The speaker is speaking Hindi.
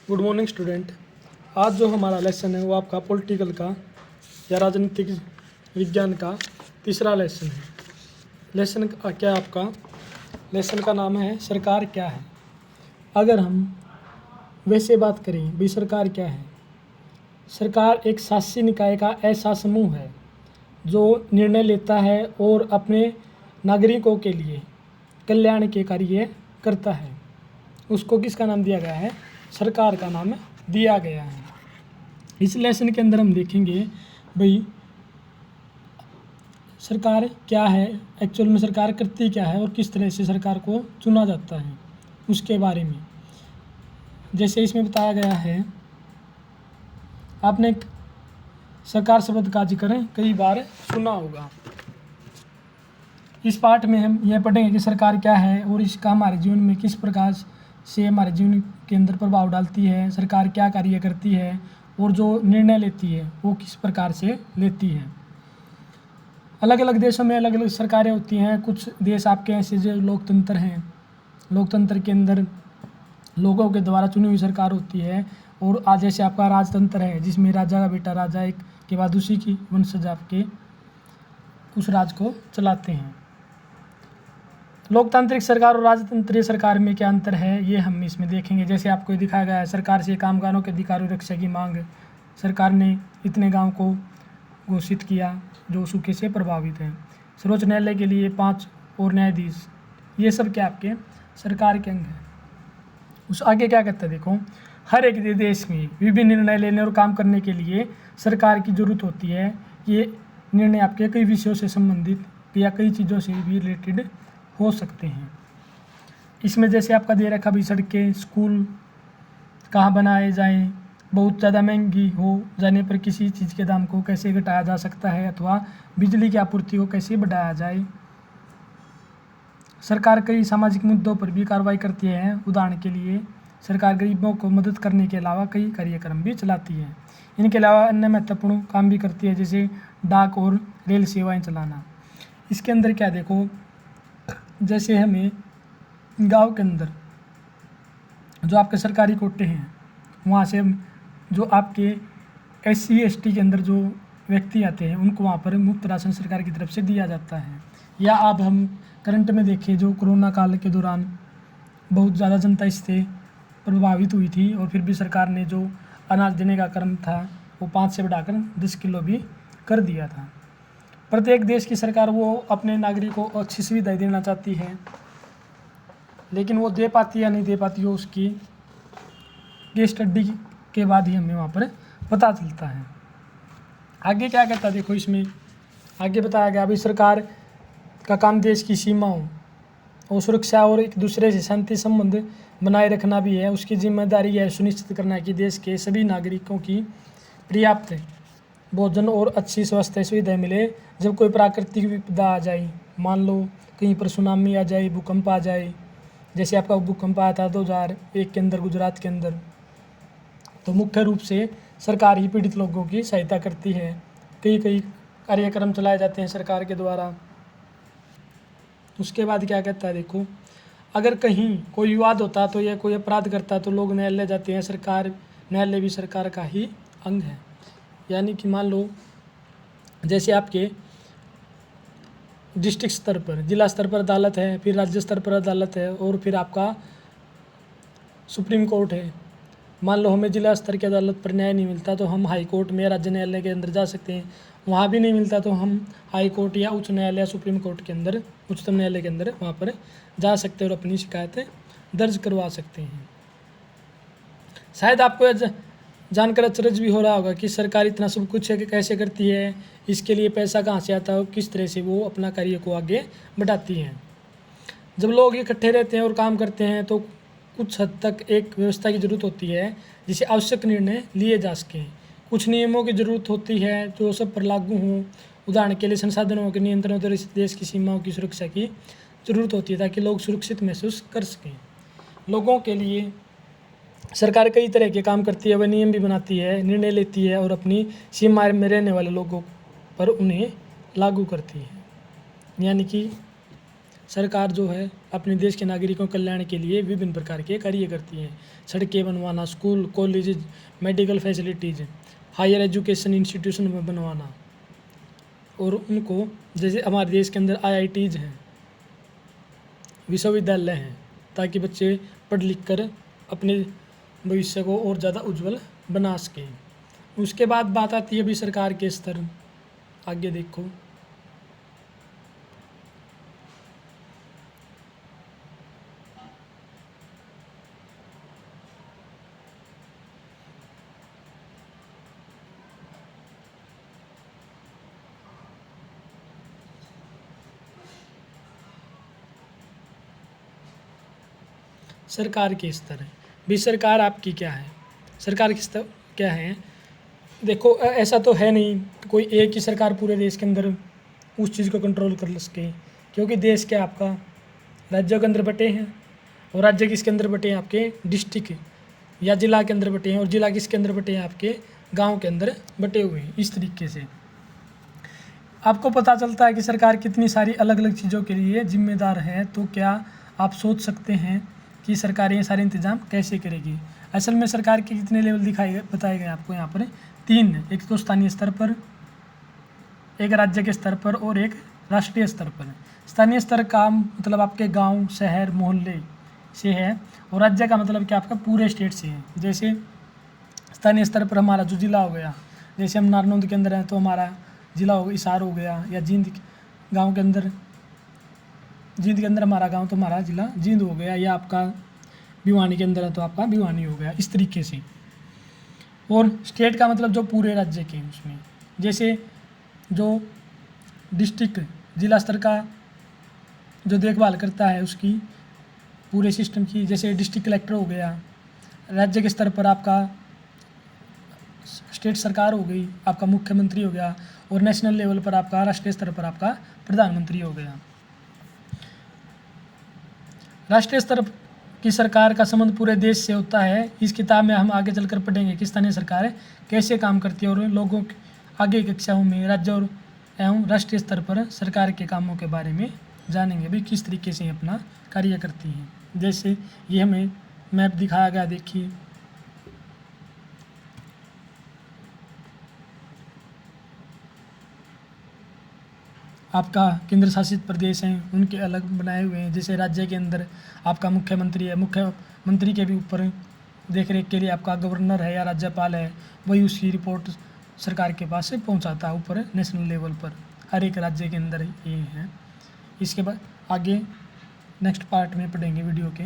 Good morning student. आज जो हमारा लेसन है वो आपका पॉलिटिकल का या राजनीतिक विज्ञान का तीसरा लेसन है। लेसन का क्या आपका लेसन का नाम है सरकार क्या है। अगर हम वैसे बात करें भी सरकार क्या है, सरकार एक शासी निकाय का ऐसा समूह है जो निर्णय लेता है और अपने नागरिकों के लिए कल्याण के कार्य करता है। उसको किसका नाम दिया गया है? सरकार का नाम दिया गया है। इस लेसन के अंदर हम देखेंगे भाई सरकार क्या है, एक्चुअल में सरकार करती क्या है और किस तरह से सरकार को चुना जाता है उसके बारे में। जैसे इसमें बताया गया है, आपने सरकार शब्द का जिक्र कई बार सुना होगा। इस पाठ में हम यह पढ़ेंगे कि सरकार क्या है और इसका हमारे जीवन में किस प्रकार से हमारे जीवन के अंदर प्रभाव डालती है, सरकार क्या कार्य करती है और जो निर्णय लेती है वो किस प्रकार से लेती है। अलग अलग देशों में अलग अलग सरकारें होती हैं। कुछ देश आपके ऐसे जो लोकतंत्र हैं, लोकतंत्र के अंदर लोगों के द्वारा चुनी हुई सरकार होती है। और आज जैसे आपका राजतंत्र है जिसमें राजा का बेटा राजा एक के बाद उसी की वंशज आपके उस राज को चलाते हैं। लोकतांत्रिक सरकार और राजतंत्रीय सरकार में क्या अंतर है ये हम इसमें देखेंगे। जैसे आपको दिखाया गया है, सरकार से कामगारों के अधिकारों रक्षा की मांग, सरकार ने इतने गांव को घोषित किया जो सूखे से प्रभावित हैं। सर्वोच्च न्यायालय के लिए 5 और न्यायाधीश, ये सब क्या आपके सरकार के अंग हैं। उस आगे क्या कहता है देखो, हर एक देश में विभिन्न निर्णय लेने और काम करने के लिए सरकार की जरूरत होती है। ये निर्णय आपके कई विषयों से संबंधित या कई चीज़ों से भी रिलेटेड हो सकते हैं। इसमें जैसे आपका दे रखा भी सड़कें, स्कूल कहाँ बनाए जाएं, बहुत ज़्यादा महंगी हो जाने पर किसी चीज़ के दाम को कैसे घटाया जा सकता है अथवा बिजली की आपूर्ति को कैसे बढ़ाया जाए। सरकार कई सामाजिक मुद्दों पर भी कार्रवाई करती है। उदाहरण के लिए सरकार गरीबों को मदद करने के अलावा कई कार्यक्रम भी चलाती है। इनके अलावा अन्य महत्वपूर्ण काम भी करती है जैसे डाक और रेल सेवाएं चलाना। इसके अंदर क्या देखो, जैसे हमें गांव के अंदर जो आपके सरकारी कोटे हैं वहाँ से जो आपके SC ST के अंदर जो व्यक्ति आते हैं उनको वहाँ पर मुफ्त राशन सरकार की तरफ से दिया जाता है। या अब हम करंट में देखें, जो कोरोना काल के दौरान बहुत ज़्यादा जनता इससे प्रभावित हुई थी और फिर भी सरकार ने जो अनाज देने का क्रम था वो 5 से बढ़ाकर 10 किलो भी कर दिया था। प्रत्येक देश की सरकार वो अपने नागरिकों को अच्छी सुविधाएं देना चाहती है, लेकिन वो दे पाती या नहीं दे पाती हो उसकी केस स्टडी के बाद ही हमें वहाँ पर पता चलता है। आगे क्या कहता है देखो, इसमें आगे बताया गया अभी सरकार का काम देश की सीमाओं और सुरक्षा और एक दूसरे से शांति संबंध बनाए रखना भी है। उसकी जिम्मेदारी है सुनिश्चित करना कि देश के सभी नागरिकों की पर्याप्त भोजन और अच्छी स्वास्थ्य सुविधाएं मिले। जब कोई प्राकृतिक विपदा आ जाए, मान लो कहीं पर सुनामी आ जाए, भूकंप आ जाए, जैसे आपका भूकंप आया था 2001 के अंदर गुजरात के अंदर, तो मुख्य रूप से सरकार ही पीड़ित लोगों की सहायता करती है। कई कार्यक्रम चलाए जाते हैं सरकार के द्वारा। उसके बाद क्या कहता है देखो, अगर कहीं कोई विवाद होता तो या कोई अपराध करता तो लोग न्यायालय जाते हैं। सरकार न्यायालय भी सरकार का ही अंग है। यानी कि मान लो जैसे आपके डिस्ट्रिक्ट स्तर पर, जिला स्तर पर अदालत है, फिर राज्य स्तर पर अदालत है और फिर आपका सुप्रीम कोर्ट है। मान लो हमें जिला स्तर की अदालत पर न्याय नहीं मिलता तो हम हाई कोर्ट में राज्य न्यायालय के अंदर जा सकते हैं। वहाँ भी नहीं मिलता तो हम हाई कोर्ट या उच्च न्यायालय, सुप्रीम कोर्ट के अंदर, उच्चतम न्यायालय के अंदर वहाँ पर जा सकते हैं और अपनी शिकायतें दर्ज करवा सकते हैं। शायद आपको जानकर अचरज भी हो रहा होगा कि सरकार इतना सब कुछ कैसे करती है, इसके लिए पैसा कहाँ से आता है, किस तरह से वो अपना कार्य को आगे बढ़ाती है। जब लोग इकट्ठे रहते हैं और काम करते हैं तो कुछ हद तक एक व्यवस्था की ज़रूरत होती है जिसे आवश्यक निर्णय लिए जा सकें। कुछ नियमों की ज़रूरत होती है जो सब पर लागू हों। उदाहरण के लिए संसाधनों के नियंत्रण और देश की सीमाओं की सुरक्षा की ज़रूरत होती है ताकि लोग सुरक्षित महसूस कर सकें। लोगों के लिए सरकार कई तरह के काम करती है, वह नियम भी बनाती है, निर्णय लेती है और अपनी सीमा में रहने वाले लोगों पर उन्हें लागू करती है। यानी कि सरकार जो है अपने देश के नागरिकों के कल्याण के लिए विभिन्न प्रकार के कार्य करती है। सड़कें बनवाना, school, college, medical facilities, higher education institution में बनवाना, और उनको जैसे हमारे देश के अंदर IITs हैं, विश्वविद्यालय हैं, ताकि बच्चे पढ़ लिख कर अपने भविष्य को और ज़्यादा उज्जवल बना सकें। उसके बाद बात आती है अभी सरकार के स्तर, आगे देखो। सरकार के स्तर है भी, सरकार आपकी क्या है, सरकार के स्तर क्या है। देखो ऐसा तो है नहीं कोई एक ही सरकार पूरे देश के अंदर उस चीज़ को कंट्रोल कर सके, क्योंकि देश क्या आपका राज्यों के अंदर बटे हैं, और राज्य किसके अंदर बटे हैं, आपके डिस्ट्रिक्ट या जिला के अंदर बटे हैं, और जिला किसके अंदर बटे हैं, आपके गांव के अंदर बटे हुए हैं। इस तरीके से आपको पता चलता है कि सरकार कितनी सारी अलग अलग चीज़ों के लिए जिम्मेदार है। तो क्या आप सोच सकते हैं कि सरकार ये सारे इंतजाम कैसे करेगी। असल में सरकार के कितने लेवल बताए गए आपको यहाँ पर, 3, एक तो स्थानीय स्तर पर, एक राज्य के स्तर पर, और एक राष्ट्रीय स्तर पर। स्थानीय स्तर का मतलब आपके गांव, शहर, मोहल्ले से है, और राज्य का मतलब क्या आपका पूरे स्टेट से है। जैसे स्थानीय स्तर पर हमारा जो जिला हो गया, जैसे हम नारनौंद के अंदर हैं तो हमारा जिला हो गया हिसार हो गया, या जींद गाँव के अंदर, जींद के अंदर हमारा गांव तो हमारा जिला जींद हो गया, या आपका भिवानी के अंदर है तो आपका भिवानी हो गया, इस तरीके से। और स्टेट का मतलब जो पूरे राज्य के उसमें, जैसे जो डिस्ट्रिक्ट जिला स्तर का जो देखभाल करता है उसकी पूरे सिस्टम की, जैसे डिस्ट्रिक्ट कलेक्टर हो गया, राज्य के स्तर पर आपका स्टेट सरकार हो गई, आपका मुख्यमंत्री हो गया, और नेशनल लेवल पर आपका राष्ट्रीय स्तर पर आपका प्रधानमंत्री हो गया। राष्ट्रीय स्तर की सरकार का संबंध पूरे देश से होता है। इस किताब में हम आगे चलकर पढ़ेंगे कि स्थानीय सरकार कैसे काम करती है, और लोगों के आगे कक्षाओं में राज्य और एवं राष्ट्रीय स्तर पर सरकार के कामों के बारे में जानेंगे भी, किस तरीके से अपना कार्य करती हैं। जैसे ये हमें मैप दिखाया गया, देखिए आपका केंद्र शासित प्रदेश हैं उनके अलग बनाए हुए हैं। जैसे राज्य के अंदर आपका मुख्यमंत्री है, मुख्यमंत्री के भी ऊपर देख रेख के लिए आपका गवर्नर है या राज्यपाल है, वही उसकी रिपोर्ट सरकार के पास से पहुंचाता है ऊपर नेशनल लेवल पर, हर एक राज्य के अंदर ये है। इसके बाद आगे नेक्स्ट पार्ट में पढ़ेंगे वीडियो के।